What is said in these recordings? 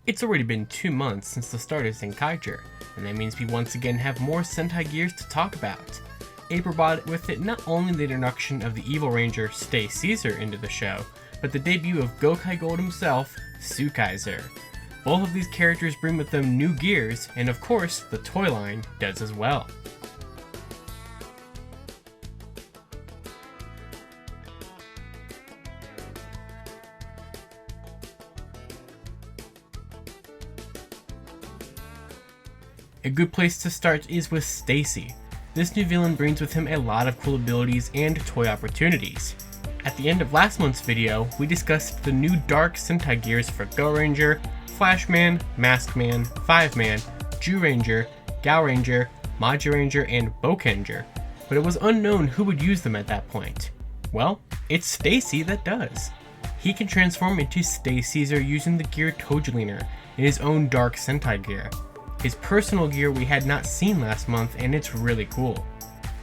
It's already been 2 months since the start of Zenkaiger, and that means we once again have more Sentai Gears to talk about. April brought with it not only the introduction of the evil ranger StaCeaser into the show, but the debut of Gokai Gold himself, Suekaiser. Both of these characters bring with them new gears, and of course, the toy line does as well. A good place to start is with Stacey. This new villain brings with him a lot of cool abilities and toy opportunities. At the end of last month's video, we discussed the new Dark Sentai Gears for Go Ranger, Flashman, Maskman, Fiveman, Jew Ranger, Gal Ranger, Maji Ranger, and Bokenger, but it was unknown who would use them at that point. Well, it's Stacey that does. He can transform into StaCeaser using the gear Tojuliner in his own Dark Sentai gear. His personal gear we had not seen last month, and it's really cool.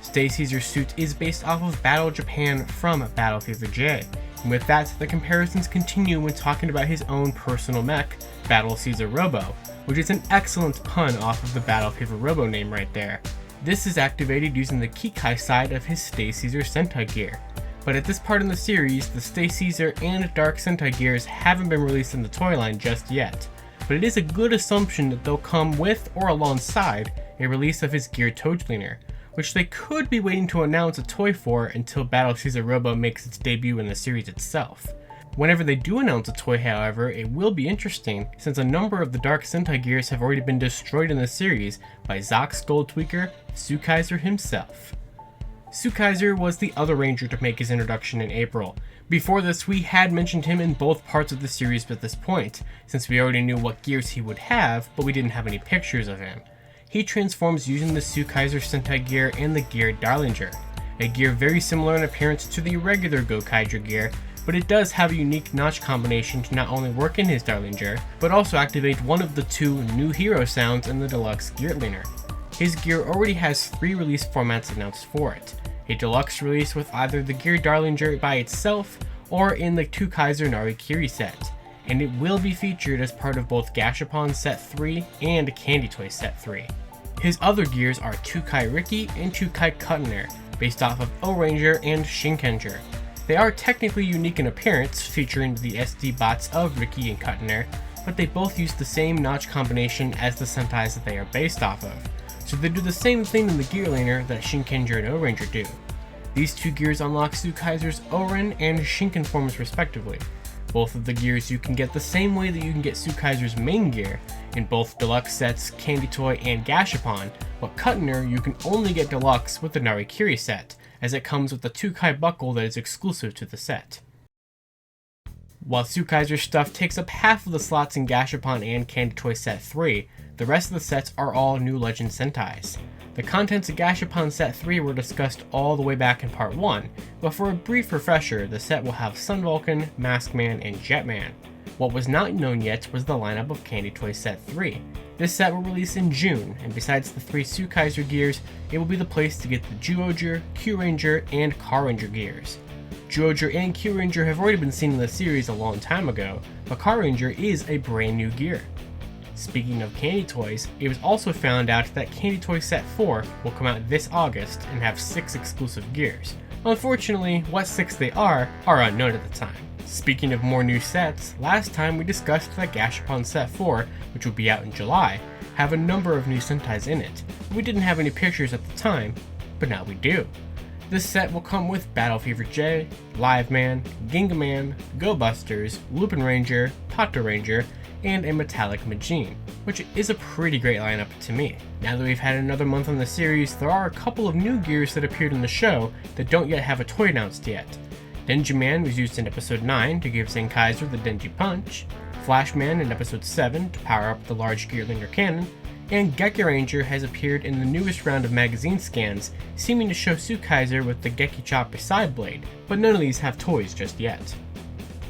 StaCeaser's suit is based off of Battle Japan from Battle Fever J, and with that, the comparisons continue when talking about his own personal mech, Battle Caesar Robo, which is an excellent pun off of the Battle Fever Robo name right there. This is activated using the Kikai side of his StaCeaser Sentai gear, but at this part in the series, the StaCeaser and Dark Sentai gears haven't been released in the toy line just yet. But it is a good assumption that they'll come with or alongside a release of his gear Tojuliner, which they could be waiting to announce a toy for until Battle Caesar Robo makes its debut in the series itself. Whenever they do announce a toy, however, it will be interesting since a number of the Dark Sentai gears have already been destroyed in the series by Zox Gold Tweaker, Suekaiser himself. Suekaiser was the other ranger to make his introduction in April. Before this, we had mentioned him in both parts of the series at this point, since we already knew what gears he would have, but we didn't have any pictures of him. He transforms using the Suekaiser Sentai gear and the gear Darlinger, a gear very similar in appearance to the regular Gokaiger gear, but it does have a unique notch combination to not only work in his Darlinger, but also activate one of the two new hero sounds in the deluxe Gearliner. His gear already has 3 release formats announced for it. A deluxe release with either the gear Darlinger by itself or in the TwoKaiser Narikiri set, and it will be featured as part of both Gashapon Set 3 and Candy Toy Set 3. His other gears are TwoKai Riki and TwoKai Kuttner, based off of O-Ranger and Shinkenger. They are technically unique in appearance, featuring the SD bots of Riki and Kuttner, but they both use the same notch combination as the Sentais that they are based off of, so they do the same thing in the Gearliner that Shinkenger and O-Ranger do. These two gears unlock Suekaiser's Oren and Shinken forms respectively. Both of the gears you can get the same way that you can get Suekaiser's main gear in both deluxe sets, Candy Toy, and Gashapon, but Kuttner you can only get deluxe with the Narikiri set, as it comes with the TwoKai buckle that is exclusive to the set. While Suekaiser's stuff takes up half of the slots in Gashapon and Candy Toy Set 3, the rest of the sets are all new Legend Sentais. The contents of Gashapon Set 3 were discussed all the way back in Part 1, but for a brief refresher, the set will have Sun Vulcan, Maskman, and Jetman. What was not known yet was the lineup of Candy Toy Set 3. This set will release in June, and besides the 3 Suekaiser gears, it will be the place to get the Zyuohger, Q-Ranger, and Car Ranger gears. Zyuohger and Q-Ranger have already been seen in the series a long time ago, but Car Ranger is a brand new gear. Speaking of Candy Toys, it was also found out that Candy Toy Set 4 will come out this August and have 6 exclusive gears. Unfortunately, what 6 they are unknown at the time. Speaking of more new sets, last time we discussed that Gashapon Set 4, which will be out in July, have a number of new Sentais in it. We didn't have any pictures at the time, but now we do. This set will come with Battle Fever J, Live Man, Ginga Man, Go Busters, Lupin Ranger, Pato Ranger, and a Metallic Majin, which is a pretty great lineup to me. Now that we've had another month on the series, there are a couple of new gears that appeared in the show that don't yet have a toy announced yet. Denji Man was used in episode 9 to give Zenkaiser the Denji Punch, Flashman in episode 7 to power up the large Gearliner cannon, and Geki Ranger has appeared in the newest round of magazine scans, seeming to show Suekaiser with the Geki Chopper side blade, but none of these have toys just yet.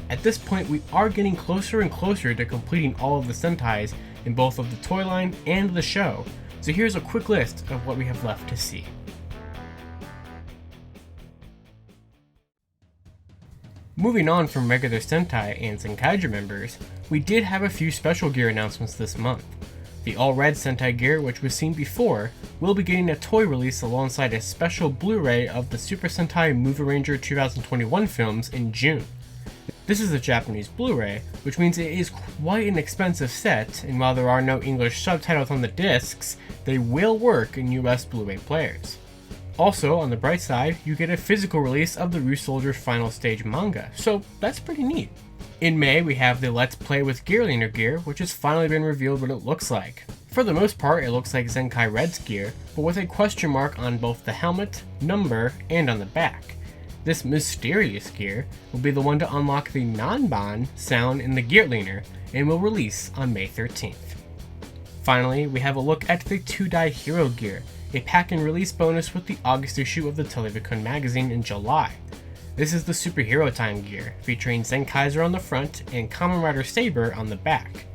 At this point, we are getting closer and closer to completing all of the Sentais in both of the toy line and the show, so here's a quick list of what we have left to see. Moving on from regular Sentai and Zenkaiger members, We did have a few special gear announcements this month. The all-red Sentai Gear, which was seen before, will be getting a toy release alongside a special Blu-ray of the Super Sentai Movie Ranger 2021 films in June. This is a Japanese Blu-ray, which means it is quite an expensive set, and while there are no English subtitles on the discs, they will work in US Blu-ray players. Also, on the bright side, you get a physical release of the Ryusoulger Final Stage manga, so that's pretty neat. In May, we have the Let's Play with Gearliner gear, which has finally been revealed what it looks like. For the most part, it looks like Zenkai Red's gear, but with a question mark on both the helmet, number, and on the back. This mysterious gear will be the one to unlock the non-ban sound in the Gearliner, and will release on May 13th. Finally, we have a look at the 2-die Hero gear, a pack and release bonus with the August issue of the Televi-Kun magazine in July. This is the Superhero Time gear, featuring Zenkaiser on the front and Kamen Rider Saber on the back.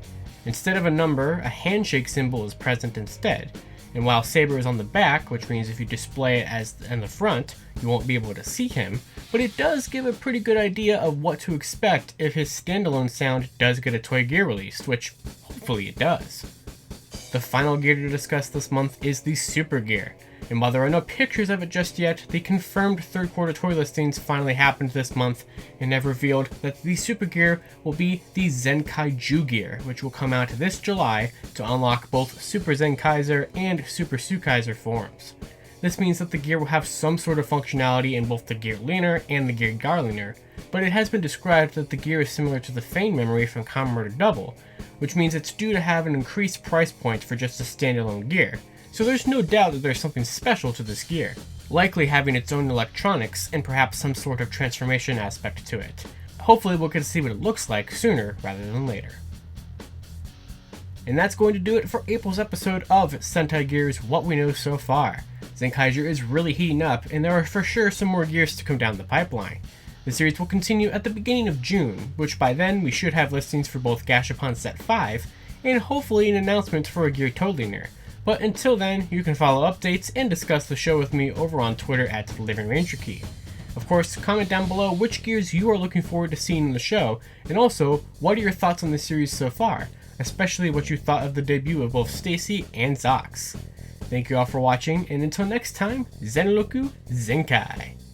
Instead of a number, a handshake symbol is present instead, and while Saber is on the back, which means if you display it as in the front, you won't be able to see him, but it does give a pretty good idea of what to expect if his standalone sound does get a toy gear released, which hopefully it does. The final gear to discuss this month is the Super Gear, and while there are no pictures of it just yet, the confirmed third quarter toy listings finally happened this month and have revealed that the Super Gear will be the Zenkaiger gear, which will come out this July to unlock both Super Zenkaiser and Super Suekaiser forms. This means that the gear will have some sort of functionality in both the Gearliner and the Gearliner, but it has been described that the gear is similar to the Feign memory from Kamen Rider Double, which means it's due to have an increased price point for just a standalone gear. So there's no doubt that there's something special to this gear, likely having its own electronics and perhaps some sort of transformation aspect to it. Hopefully we'll get to see what it looks like sooner rather than later. And that's going to do it for April's episode of Sentai Gears What We Know So Far. Zenkaiger is really heating up, and there are for sure some more gears to come down the pipeline. The series will continue at the beginning of June, which by then we should have listings for both Gashapon Set 5, and hopefully an announcement for a Gear Toadliner. But until then, you can follow updates and discuss the show with me over on Twitter at LivingRangerKey. Of course, comment down below which gears you are looking forward to seeing in the show, and also, what are your thoughts on the series so far, especially what you thought of the debut of both Stacey and Zox. Thank you all for watching, and until next time, Zenroku Zenkai!